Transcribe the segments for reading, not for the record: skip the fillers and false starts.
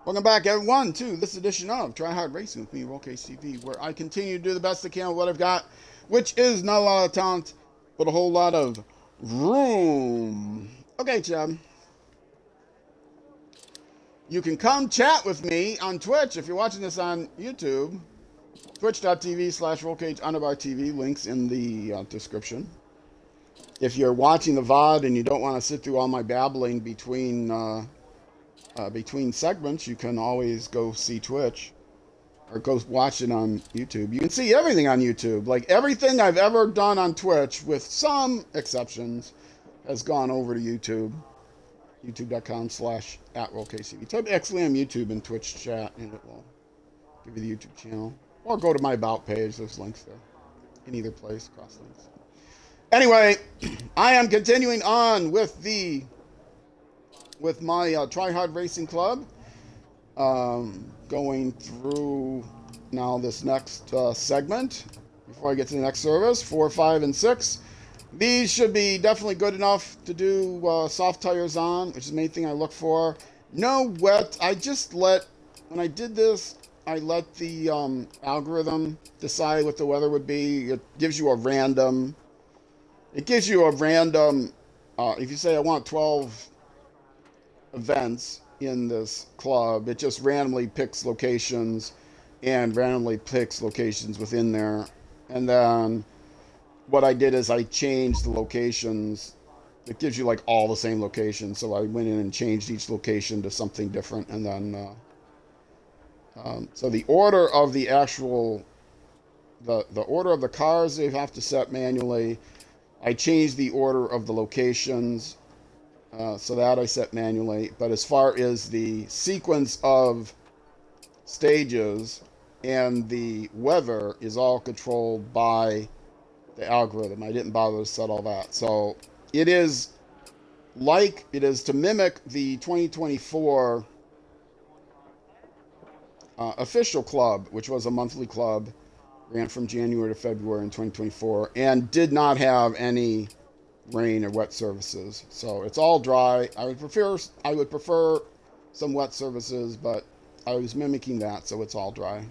Welcome back, everyone, to this edition of Try Hard Racing with me, RollCageTV, where I continue to do the best I can with what I've got, which is not a lot of talent, but a whole lot of room. Okay, Chad. You can come chat with me on Twitch if you're watching this on YouTube. Twitch.tv/RollCage_TV. Links in the description. If you're watching the VOD and you don't want to sit through all my babbling between segments, you can always go see Twitch or go watch it on YouTube. You can see everything on YouTube. Like everything I've ever done on Twitch, with some exceptions, has gone over to YouTube. YouTube.com/@RollCageTV. Type XLAM YouTube in Twitch chat and it will give you the YouTube channel. Or go to my About page. There's links there. In either place, cross links. Anyway, I am continuing on with my Try Hard Racing Club. Going through now this next segment before I get to the next service, 4, 5, and 6. These should be definitely good enough to do soft tires on, which is the main thing I look for. No wet. When I did this, I let the algorithm decide what the weather would be. It gives you a random, if you say I want 12 events in this club, it just randomly picks locations and randomly picks locations within there. And then what I did is I changed the locations. It gives you like all the same locations, so I went in and changed each location to something different. And then so the order of the actual the order of the cars they have to set manually. I changed the order of the locations, so that I set manually. But as far as the sequence of stages and the weather is all controlled by the algorithm. I didn't bother to set all that. So it is to mimic the 2024 official club, which was a monthly club, ran from January to February in 2024, and did not have any rain or wet services. So it's all dry. I would prefer some wet services, but I was mimicking that, so it's all dry.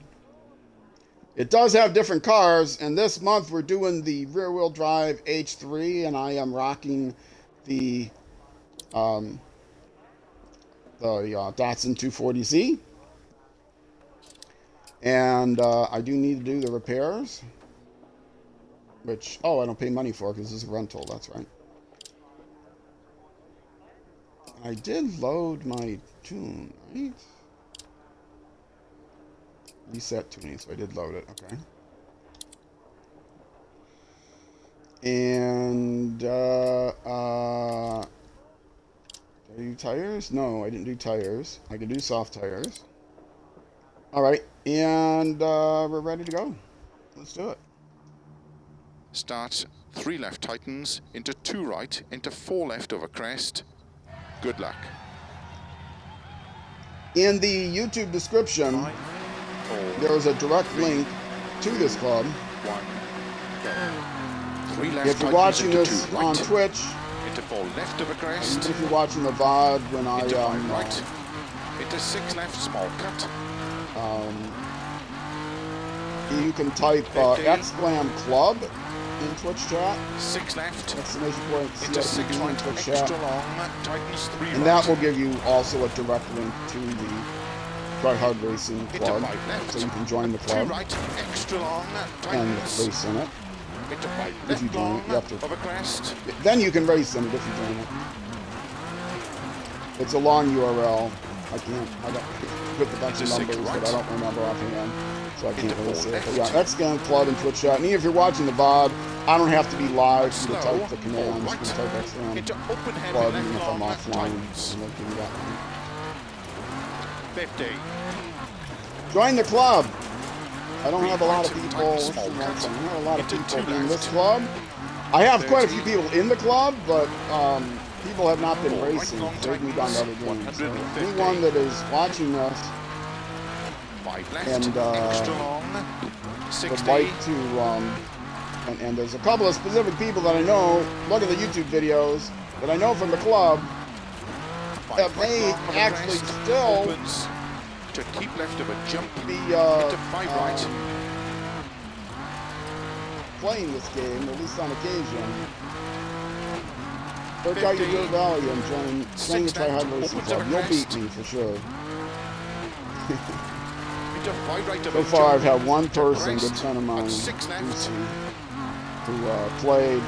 It does have different cars, and this month we're doing the rear-wheel drive H3, and I am rocking the Datsun 240Z. And I do need to do the repairs, which, I don't pay money for because this is a rental, that's right. I did load my tune, right? Reset tuning, so I did load it, okay. And, did I do tires? No, I didn't do tires. I could do soft tires. Alright, and we're ready to go. Let's do it. Start 3 left tightens, into 2 right, into 4 left over crest. Good luck. In the YouTube description, 5, 4, there is a direct link to this club. 1, go. 3 left If you're tightens watching into this 2 on right, Twitch, into 4 left over crest, if you're watching the VOD when I into 5 right, into 6 left small cut, you can type XGlam Club in Twitch chat. 6 left, Exclamation point into 6 CSCD in right, Twitch extra chat. long, tightens 3 And right, that will give you also a direct link to the Try Hard Racing into Club, 5 left, so you can join the 2 club right, extra long, and tightens, race in it. into 5 If you left join long, it, you have to. over crest, Then you can race in it if you join it. It's a long URL. I got with a bunch of Into 6 numbers right, that I don't remember offhand, so I can't into really 4 say it. But left, yeah, XGAM Club and Twitch chat. And even if you're watching the VOD, I don't have to be live for you to slow, type the 4 commands. You right, can type XGAM into open heavy Club left even if I'm long, offline. tightens, And they'll give you that one. 50, Join the club. I don't have a lot of Right, people. tight, small I don't cut. have a lot of Into people 2 in this left. club. I have quite a 30. few people in the club, but people have not been 4 right, racing. long They've moved on to other tightens, games. So 150. anyone that is watching this 5 left, and extra long, would 60, like to, and there's a couple of specific people that I know, look at the YouTube videos, that I know from the club, that 5 may right long, actually crest, still opens, into keep left of a jump, be into 5 right, playing this game, at least on occasion. Work out your 50. Deer Valley and join the Try Hard Racing Opens up Club. a You'll beat crest. me for sure. into 5 right of So a far, I've jump, had one into person, good crest, friend of mine, and 6 left, Lucy, who played.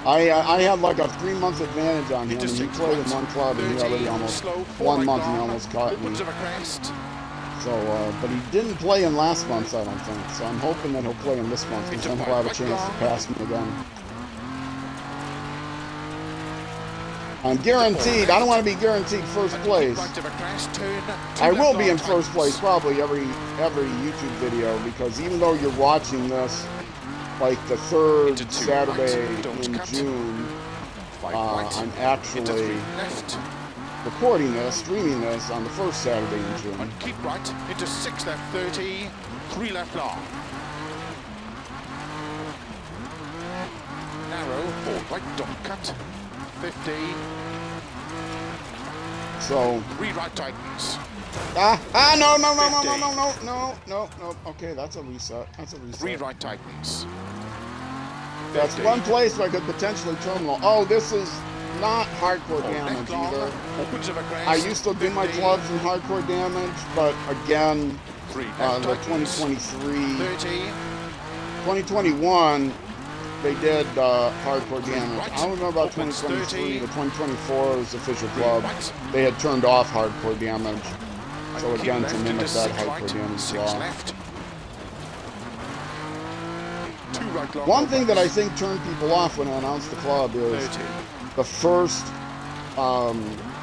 I had like a 3-month advantage on him, into and he 6 played right, in one club, and he 30, already almost slow, 4 1 right month, and he long, almost caught me. opens of a crest, So, but he didn't play in last month's, I don't think. So I'm hoping that he'll play in this month, because into then 5 he'll have a right chance to long, pass me again. I'm guaranteed. I don't want to be guaranteed first and place. keep right of a crest, turn, 2 I left will be long in first place tightens. probably every YouTube video, because even though you're watching this like the third Into 2 Saturday right, don't in cut, June, 5 right, I'm into 3 actually left, recording this, streaming this on the first Saturday in June. and keep right, into 6 left 30, 3 left long. Narrow, 4 right, don't cut, 50, So 3 right tightens, no. Okay, that's a reset. That's a 3 reset. right tightens, That's 50, one place where I could potentially terminal. Oh, this is not hardcore 4 damage left long, either. opens of a crest, I used to do my 50, clubs in hardcore damage, but again, 3 left the tightens, 2023, 30, 2021, they did hardcore damage. right, I don't remember about opens 2023, 30, the 2024 is official 3 club. right, They had turned off hardcore damage. So and keep again, left to into mimic that 6 hardcore right, damage 6 law. left, 2 right long, One thing that I opens, think turned people off when I announced the club is 30, the first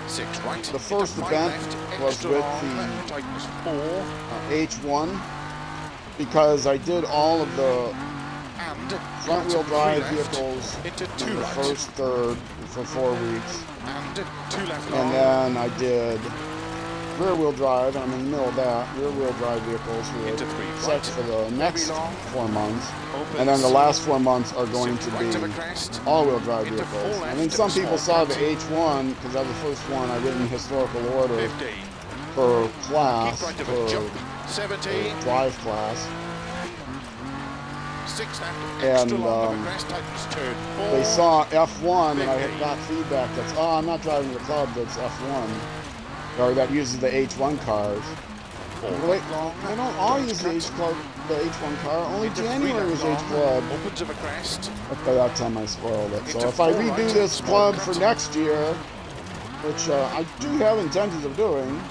6 right, the first into 5 event left, was extra with long, the tightens 4, H1, because I did all of the and front wheel cut 3 drive left, vehicles into in 2 the right, first third for 4 weeks. and 2 left long, And then I did rear wheel drive, and I'm in the middle of that. Rear wheel drive vehicles into were 3 set right, for the next long, 4 months. opens, And then the last 4 months are going 6 to right of a be crest, all-wheel drive into 4 vehicles. I left, think some people small saw the cut, H1, because that was the first one I did in historical order 50, per keep class, right of a per jump, 70, drive class. 6 left, extra And long of a crest, tightens turn 4, they saw F1, and I had 50. got feedback that's, oh, I'm not driving the club that's F1, or that uses the H1 cars. 4 Wait, right long, they don't all don't use the cut, the H1 car. Only into 3 January was left H long, Club. opens of a crest, But by that time I spoiled it. So into if I 4 redo right, this small club cut. for next year, which I do have intentions of doing,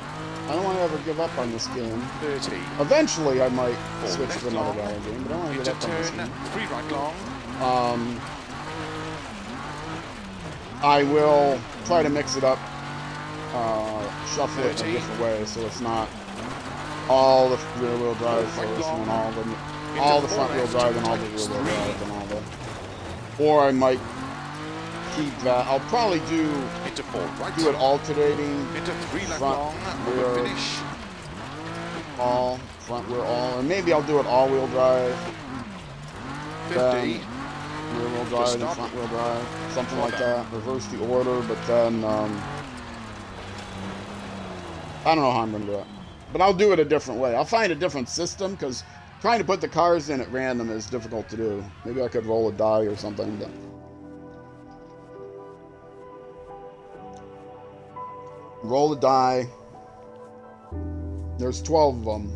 I don't want to ever give up on this game. 30, Eventually I might 4 switch left to another long, rally game, but I don't want to into give up on this turn game. 3 right long, I will try to mix it up, shuffle it in 30. a different way, so it's not all the rear wheel drive Right first, long. and all the Into front 4 wheel left, drive and all the tightens rear wheel 3, drive and all the. Or I might keep that. I'll probably do into 4 right, it alternating, into 3 left front, long, rear, over finish, all, front rear all, or maybe I'll do it all wheel drive, 50, then rear wheel drive and stop. front wheel drive, something Well like done. that. Reverse the order, but then I don't know how I'm gonna do it, but I'll do it a different way. I'll find a different system, because trying to put the cars in at random is difficult to do. Maybe I could roll a die or something, but roll a die. There's 12 of them,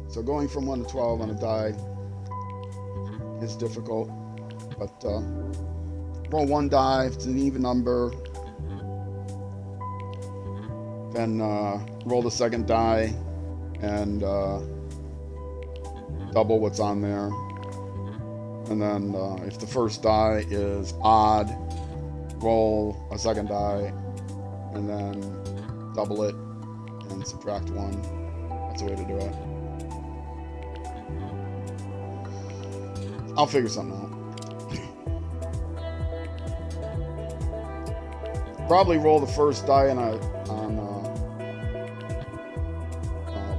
so going from 1 to 12 on a die is difficult. But roll 1 die. If it's an even number, then roll the second die and double what's on there. And then if the first die is odd, roll a second die and then double it and subtract 1. That's the way to do it. I'll figure something out. Probably roll the first die on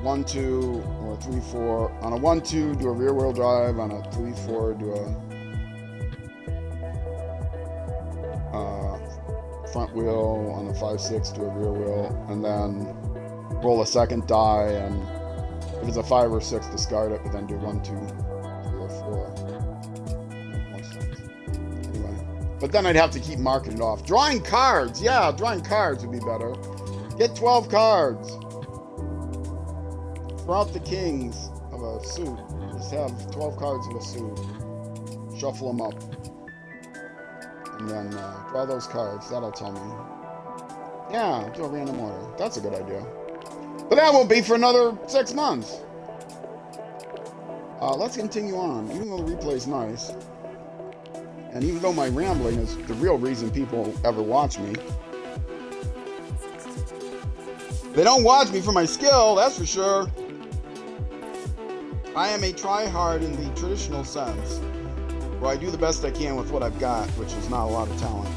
1, 2, or 3, 4. On a 1, 2, do a rear wheel drive. On a 3, 4, do a front wheel. On a 5, 6, do a rear wheel. And then roll a second die, and if it's a 5 or 6, discard it, but then do 1, 2, 3, or 4. Anyway, but then I'd have to keep marking it off. Drawing cards, yeah, drawing cards would be better. Get 12 cards. Throughout the kings of a suit, just have 12 cards of a suit. Shuffle them up, and then draw those cards. That'll tell me. Yeah, do a random order. That's a good idea. But that won't be for another 6 months. Let's continue on. Even though the replay's nice, and even though my rambling is the real reason people ever watch me, they don't watch me for my skill, that's for sure. I am a try-hard in the traditional sense, where I do the best I can with what I've got, which is not a lot of talent.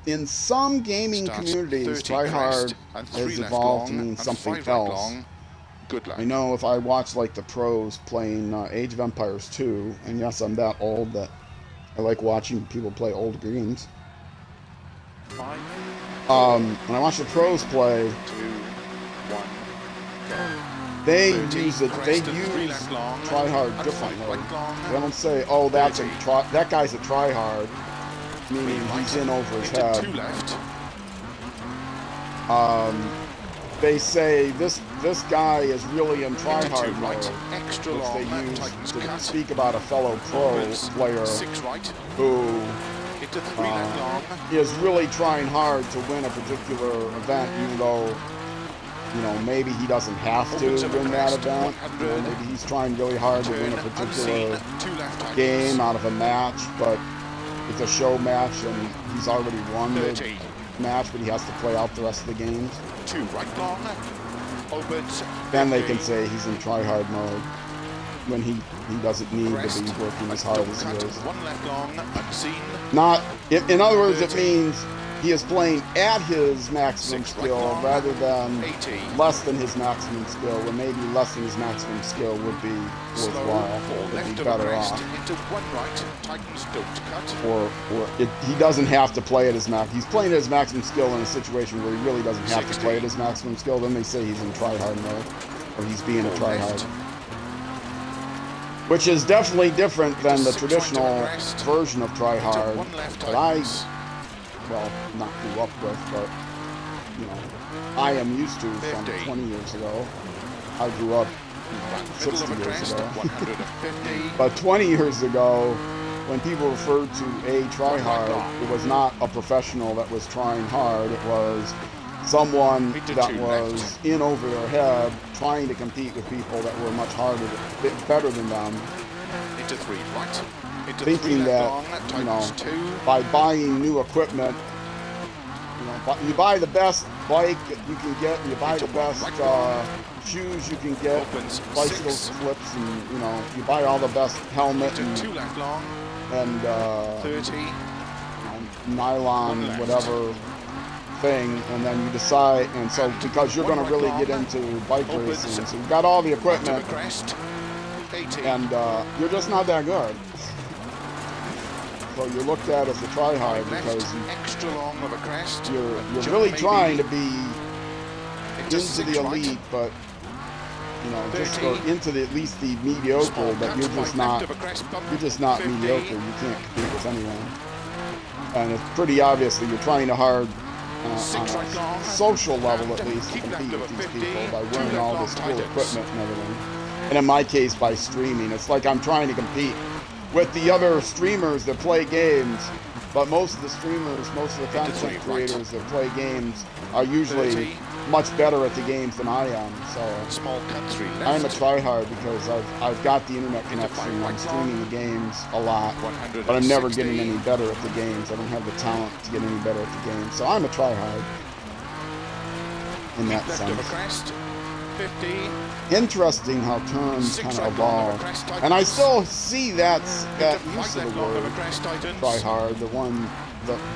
In some gaming communities, try-hard has evolved to mean something else. Good luck. I know if I watch like the pros playing Age of Empires 2, and yes, I'm that old that I like watching people play old games. When I watch the pros play, 2, 1, go. they use try hard differently. They don't say, "Oh, that guy's a try hard," meaning he's in over his head. They say this guy is really in try hard mode, which they use to speak about a fellow pro player who is really trying hard to win a particular event, even though, maybe he doesn't have to win that event. Maybe he's trying really hard to win a particular game out of a match, but it's a show match and he's already won the match, but he has to play out the rest of the games. Then they can say he's in try-hard mode when he doesn't need to be working as hard as he is. In other words, it means he is playing at his maximum skill rather than less than his maximum skill, when maybe less than his maximum skill would be worthwhile, would be better off. He doesn't have to play at his max. He's playing at his maximum skill in a situation where he really doesn't have to play at his maximum skill. Then they say he's in try-hard mode, or he's being a try-hard. Which is definitely different than the traditional version of try-hard that I not grew up with, but I am used to from 20 years ago. I grew up 60 years ago. But 20 years ago, when people referred to a try-hard, it was not a professional that was trying hard. It was someone that was in over their head, trying to compete with people that were much harder, better than them. Thinking that, by buying new equipment, you buy the best bike you can get, you buy the best shoes you can get, bicycles, flips, and you buy all the best helmet and nylon, whatever thing, and then you decide, and so because you're going to really get into bike racing, so you've got all the equipment, and you're just not that good. So you're looked at as a try-hard because you're really trying to be into the elite, but just or into at least the mediocre, but you're just not mediocre. You can't compete with anyone, and it's pretty obvious that you're trying to hard on a social level at least to compete with these people by wearing all this cool equipment and everything. And in my case, by streaming, it's like I'm trying to compete with the other streamers that play games, but most of the streamers, most of the content creators that play games are usually much better at the games than I am. So I'm a tryhard because I've got the internet connection. I'm streaming the games a lot, but I'm never getting any better at the games. I don't have the talent to get any better at the games. So I'm a tryhard in that sense. Interesting how terms kind of evolve, and I still see that use of the word tryhard,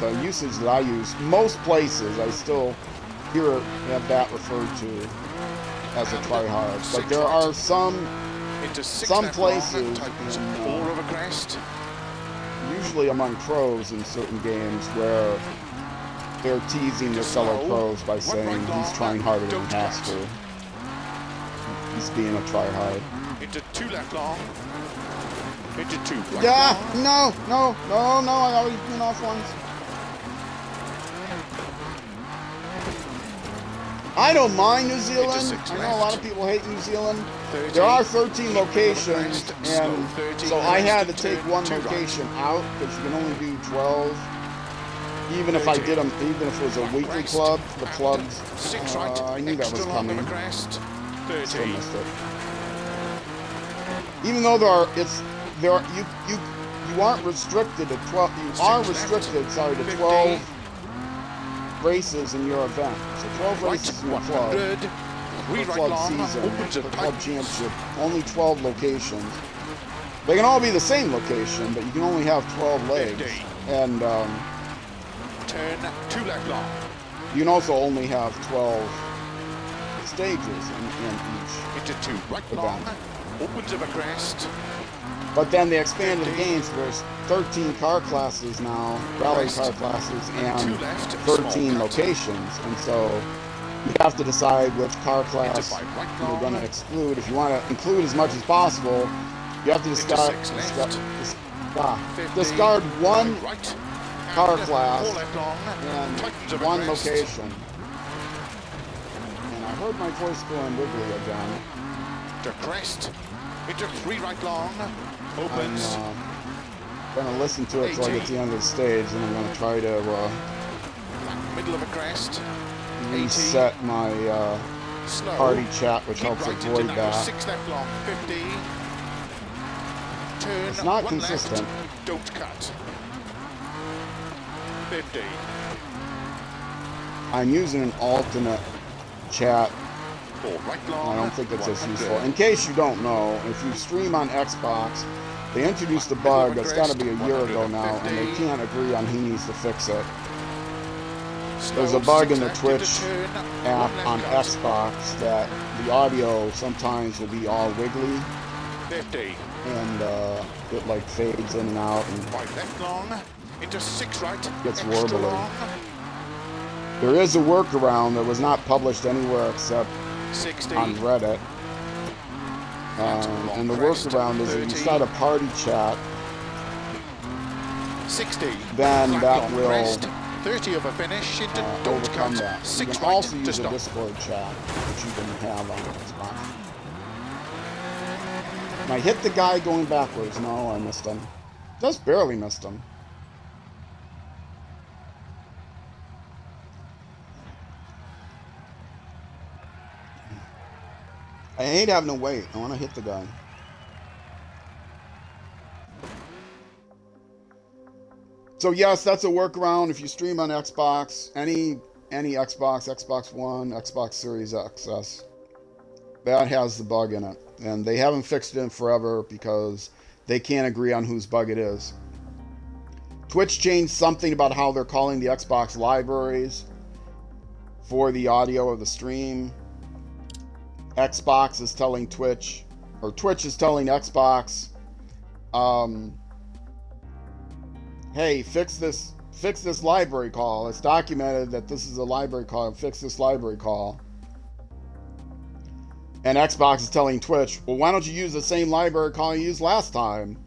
the usage that I use. Most places I still hear that referred to as a tryhard, but there are some places, usually among pros in certain games, where they're teasing their fellow pros by saying he's trying harder than he has to. He's being a tryhard. Into 2 left long. Into 2 right Yeah, long. no, I already been off once. I don't mind New Zealand. I know a lot of people hate New Zealand. 30. There are 13 locations, and 30, so I had to take turn one 2 right. location out because you can only do 12. Even if I did them, even if it was a weekly club, the clubs, 6 right. I knew that was Extra long coming. of a crest. Still 30. missed it. Even though you aren't restricted to 12. You are restricted, sorry, to 12 races in your event. So 12 races in your club. 100. 3 For right club long. season, Opens for it club tight. championship, only 12 locations. They can all be the same location, but you can only have 12 legs. 50. And Turn 2 left long. you can also only have 12 stages in each. Into 2 right event. long. Opens of a crest. But then they expanded the games. There's 13 car classes now, rally car classes, and 2 left. 13 small cut. locations. And so you have to decide which car Into class 5 right you're long. going to exclude. If you want to include as much as possible, you have to Into discard, 6 left. 50. discard one right. car And class 4 left long. and Tightens of a one crest. location. And I heard my voice going wiggly again. To crest. Into 3 right long. I'm Opens. going to listen to it till I get to the end of the stage, and I'm going to try to Middle of a crest. 80. reset my Slow. party chat, which Keep helps right avoid into that. 6 left long. 50. Turn It's not 1 consistent. left. Don't cut. 50. I'm using an alternate chat. 4 right long. I don't think it's as 100. useful. In case you don't know, if you stream on Xbox, they introduced a bug that's got to be a year ago now, and they can't agree on who needs to fix it. There's a bug in the Twitch app on Xbox that the audio sometimes will be all wiggly, 50. and it like fades in and out, and 5 left long. Into 6 right. Gets Extra warbly. long. there is a workaround that was not published anywhere except 60. on Reddit. And the workaround is if you start a party chat, 60. then Flat that long will crest. 30 of a finish into don't overcome cut. that. You 6 can right also to use a stop. Discord chat, which you can have on Xbox. And I hit the guy going backwards. No, I missed him. Just barely missed him. I hate having to wait. I want to hit the guy. So yes, that's a workaround. If you stream on Xbox, any Xbox, Xbox One, Xbox Series XS, that has the bug in it. And they haven't fixed it in forever because they can't agree on whose bug it is. Twitch changed something about how they're calling the Xbox libraries for the audio of the stream. Xbox is telling Twitch, or Twitch is telling Xbox, hey, fix this library call. It's documented that this is a library call. Fix this library call. And Xbox is telling Twitch, well, why don't you use the same library call you used last time?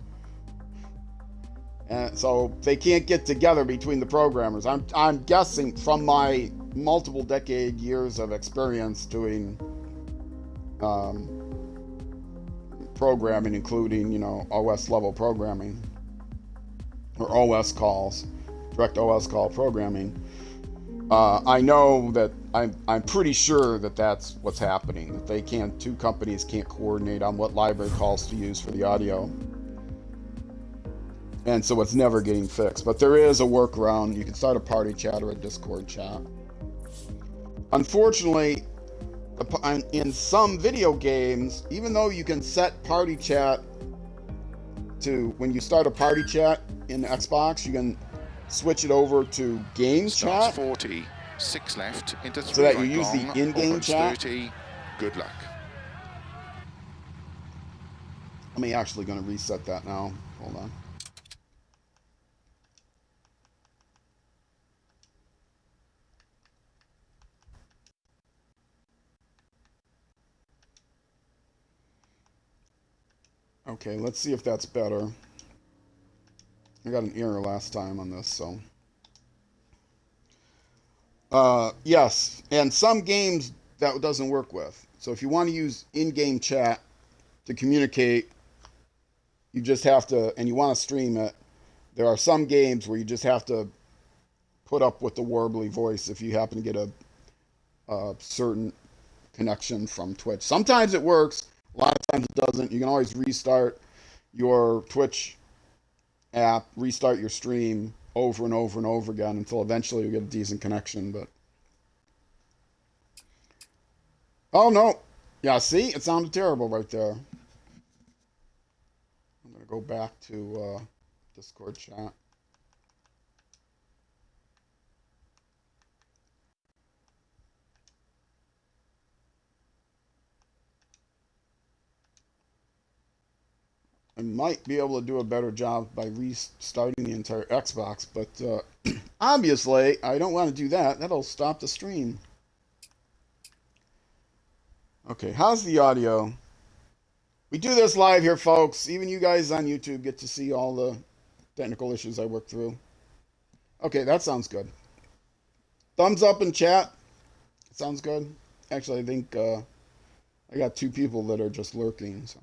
And so they can't get together between the programmers. I'm guessing from my multiple decade years of experience doing programming, including, you know, OS level programming or OS calls, direct OS call programming. I know that I'm pretty sure that that's what's happening. That they can't, two companies can't coordinate on what library calls to use for the audio, and so it's never getting fixed. But there is a workaround. You can start a party chat or a Discord chat. Unfortunately, in some video games, even though you can set party chat to, when you start a party chat in Xbox, you can switch it over to game Starts chat, 40. 6 left into 3 so that you right use the long. in-game Opens chat. 30. Good luck. I'm actually going to reset that now. Hold on. Okay, let's see if that's better. I got an error last time on this, so. Yes, and some games that doesn't work with. So if you want to use in-game chat to communicate, you just have to, and you want to stream it, there are some games where you just have to put up with the warbly voice if you happen to get a certain connection from Twitch. Sometimes it works, a lot of times it doesn't. You can always restart your Twitch app, restart your stream over and over and over again until eventually you get a decent connection. But oh no, yeah, see, it sounded terrible right there. I'm gonna go back to Discord chat. I might be able to do a better job by restarting the entire Xbox, but obviously I don't want to do that. That'll stop the stream. Okay, how's the audio? We do this live here, folks. Even you guys on YouTube get to see all the technical issues I work through. Okay, that sounds good. Thumbs up in chat. Sounds good. Actually, I think I got 2 people that are just lurking, so.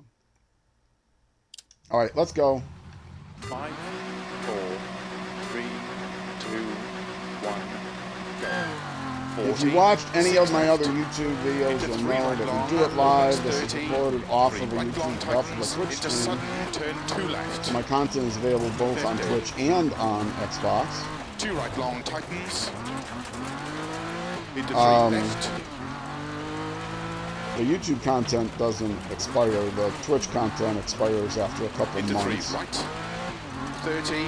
All right, let's go. 5, 4, 3, 2, 1, go. 40, If you watched any of my other YouTube videos, you'll know that we do it live. This is recorded off of a YouTube, off of a Twitch stream. So my content is available both on Twitch and on Xbox. 2 right long tightens. Into 3 left. The YouTube content doesn't expire. The Twitch content expires after a couple Into months. 3 right. 30.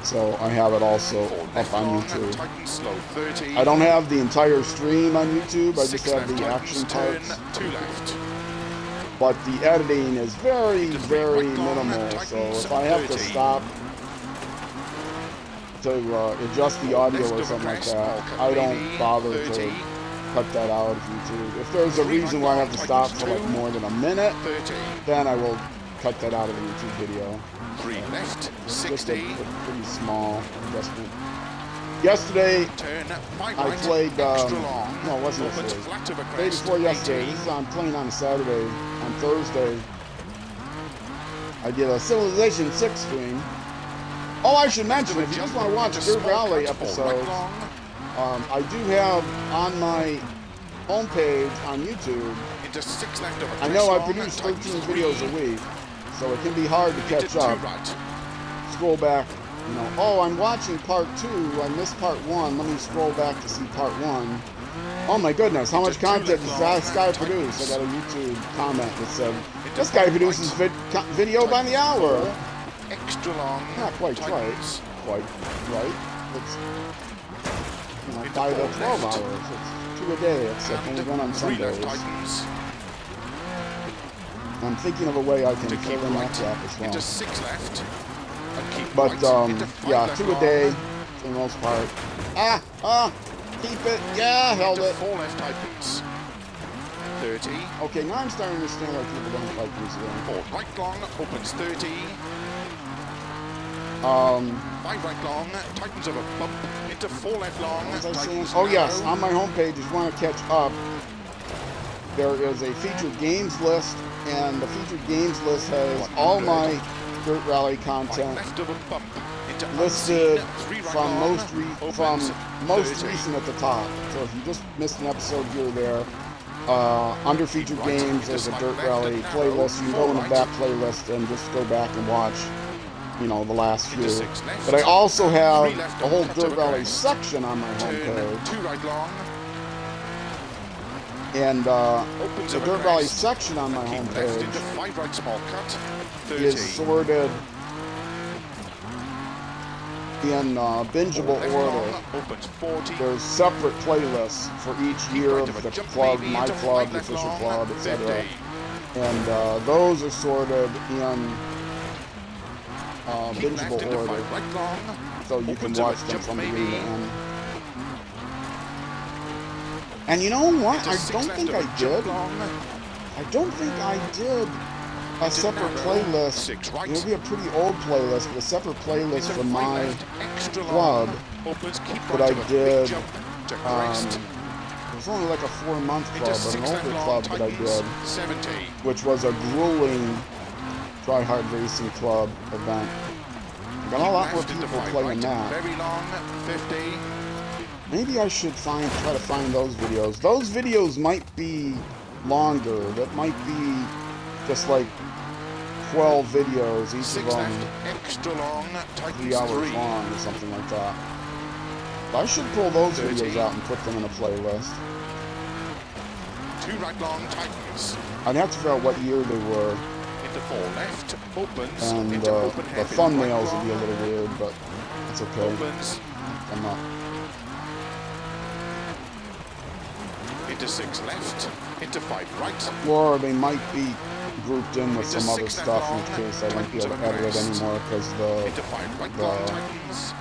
So I have it also up on YouTube. Tighten slow. 30. I don't have the entire stream on YouTube. I just 6 have left the action tightens, parts. turn 2 left. But the editing is very, Into 3 very right long, minimal. So tightens, if I have to 30. stop to adjust the audio Left or of something like crest, that, small cut I don't wavy, bother 30. to cut that out of YouTube. If there's a 3 reason right why I long, have to stop for like tightens, more than a minute, 30. then I will cut that out of the YouTube video. 3 left. Just a 60. pretty small adjustment. Yesterday, Turn 5 I right. played, Extra long. no, it wasn't Opens yesterday. flat of a The day crest. before yesterday, 80. this is on playing on a Saturday. On Thursday, I did a Civilization 6 stream. Oh, I should mention, if you just want to watch Dirt Rally episodes, I do have on my homepage on YouTube, Into 6 left of a I know I crest produce long, 13 tightens videos 3. a week, so it can be hard to Into catch 2 up. right. Scroll back, you know, oh, I'm watching part 2, I missed part 1, let me scroll back to see part 1. Oh my goodness, how much content does this guy produce? I got a YouTube comment that said, this guy produces video by the hour. Extra long. Not quite tightens. right. It's, you know, 5 to 12 hours. It's 2 a day, except only one on 3 left Sundays. tightens. I'm thinking of a way I can To fill keep in that right. gap as well. Into 6 left. And keep But, right. Into 5 yeah, left 2 a long. day for the most part. Keep it. Yeah, held Into it. 4 left tightens. 30. Okay, now I'm starting to understand why people don't like these things. 4 right long. Opens 30. 5 right long. Tightens of a bump. Into 4 left long. What was I saying? Tightens Oh yes, narrow. on my homepage, if you want to catch up, there is a featured games list, and the featured games list has all my Dirt Rally 5 content left of a bump. Into listed unseen. 3 right from long. most Opens 30. recent at the top. So if you just missed an episode here or there, under featured games there's a Dirt Rally playlist. You can go in the back playlist and just go back and watch, you know, the last few. But I also have a whole Dirt Rally section on my homepage. 2 right long. And Opens the of a Dirt Rally crest. section on my Keep left into homepage 5 right small cut. 30. is sorted in bingeable Left order. long. Opens 40. There's separate playlists for each year of the club, my club, the official club, etc. 50. And those are sorted in Keep left bingeable into order, 5 right long. so you can Opens of a watch them jump from beginning to maybe. end. And you know what? Into I 6 don't left think of a I jump did. long. I don't think I did a separate playlist. 6 right. It would be a pretty old playlist, but a separate playlist Into from 5 my left, extra club long. Opens, keep that right I of a did. big jump to crest. It was only like a 4-month Into club, but 6 an left older long, club that I tightens, did, 70. which was a grueling try-hard racing club event. Got a lot more Left into people 5 playing right, that. very long, 50. Maybe I should try to find those videos. Those videos might be longer. That might be just like 12 videos, each 6 of them left, extra long, 3 tightens hours 3. long or something like that. I should pull those 30. videos out and put them in a playlist. 2 right long, tightens. I'd have to figure out what year they were, Into 4 left, opens, and into open the hairpin, thumbnails right would be a long, little weird, but it's okay. opens, I'm not. into 6 left, into 5 right, Or they might be grouped in with Into some other 6 left stuff, in long, which case I won't be tightens able of to a edit it crest. anymore because into 5 right the long, tightens,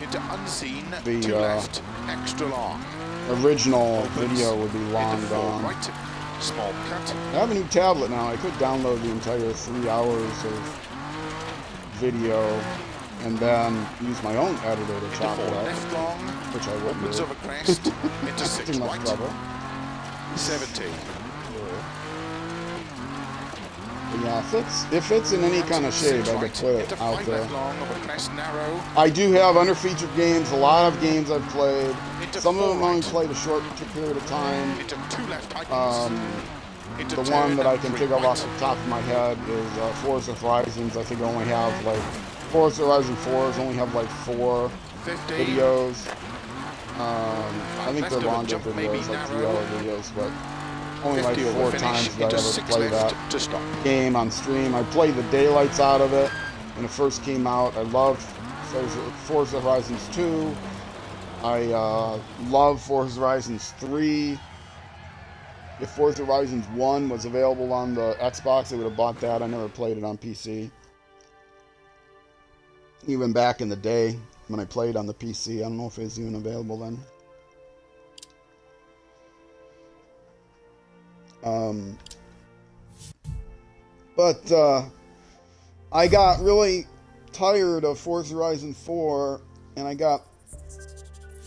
into unseen, the, 2 left, extra long, original opens, video would be long into 4 gone. right, small cut, I have a new tablet now. I could download the entire 3 hours of video and then use my own editor to into chop 4 it up, left long, which I wouldn't opens do. of a crest, into 6 Too much right, trouble. 70. But yeah, if it's in any kind of shape, 6 I could right, put into it out 5 there. left long, of a crest narrow, I do have underfeatured games, a lot of games I've played. into Some of 4 them only right, played a short period of time. into 2 left tightens, into The turn, one that I can 3 think of right, off the top of my head is Forza Horizons. I think I only have like Forza Horizon 4s only have like 4 50, videos. I think left they're of a longer jump, maybe videos, like narrow. 3-hour videos, but only like 50 4 over finish, times did I into ever 6 play left that to stop. game on stream. I played the daylights out of it when it first came out. I loved Forza Horizons 2. I love Forza Horizons 3. If Forza Horizons 1 was available on the Xbox, I would have bought that. I never played it on PC. Even back in the day when I played on the PC. I don't know if it was even available then. But I got really tired of Forza Horizon 4, and I got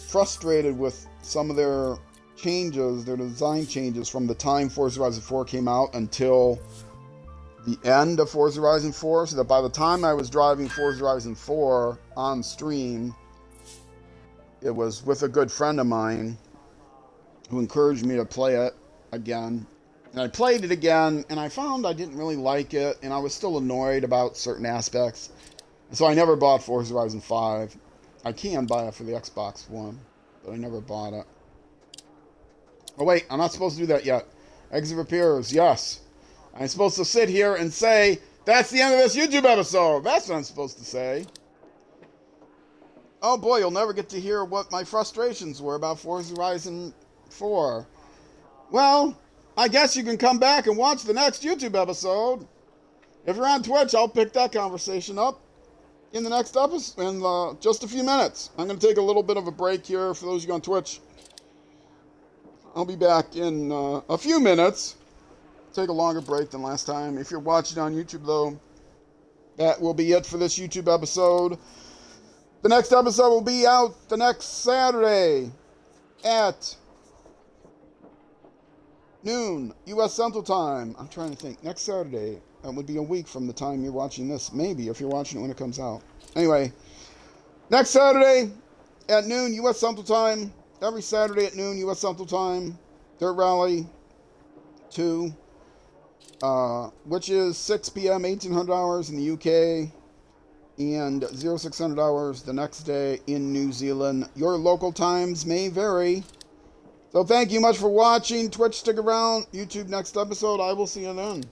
frustrated with some of their changes, their design changes from the time Forza Horizon 4 came out until the end of Forza Horizon 4, so that by the time I was driving Forza Horizon 4 on stream, it was with a good friend of mine who encouraged me to play it again. And I played it again, and I found I didn't really like it, and I was still annoyed about certain aspects. And so I never bought Forza Horizon 5. I can buy it for the Xbox One, but I never bought it. Oh wait, I'm not supposed to do that yet. Exit appears, yes. I'm supposed to sit here and say, that's the end of this YouTube episode. That's what I'm supposed to say. Oh boy, you'll never get to hear what my frustrations were about Forza Horizon 4. Well, I guess you can come back and watch the next YouTube episode. If you're on Twitch, I'll pick that conversation up in the next episode in just a few minutes. I'm going to take a little bit of a break here for those of you on Twitch. I'll be back in a few minutes. Take a longer break than last time. If you're watching on YouTube, though, that will be it for this YouTube episode. The next episode will be out the next Saturday at noon, U.S. Central Time. I'm trying to think. Next Saturday. That would be a week from the time you're watching this. Maybe, if you're watching it when it comes out. Anyway, next Saturday at noon, U.S. Central Time. Every Saturday at noon, U.S. Central Time. Dirt Rally 2. Which is 6 p.m. 1800 hours in the UK. And 0600 hours the next day in New Zealand. Your local times may vary. So thank you much for watching. Twitch, stick around. YouTube, next episode. I will see you then.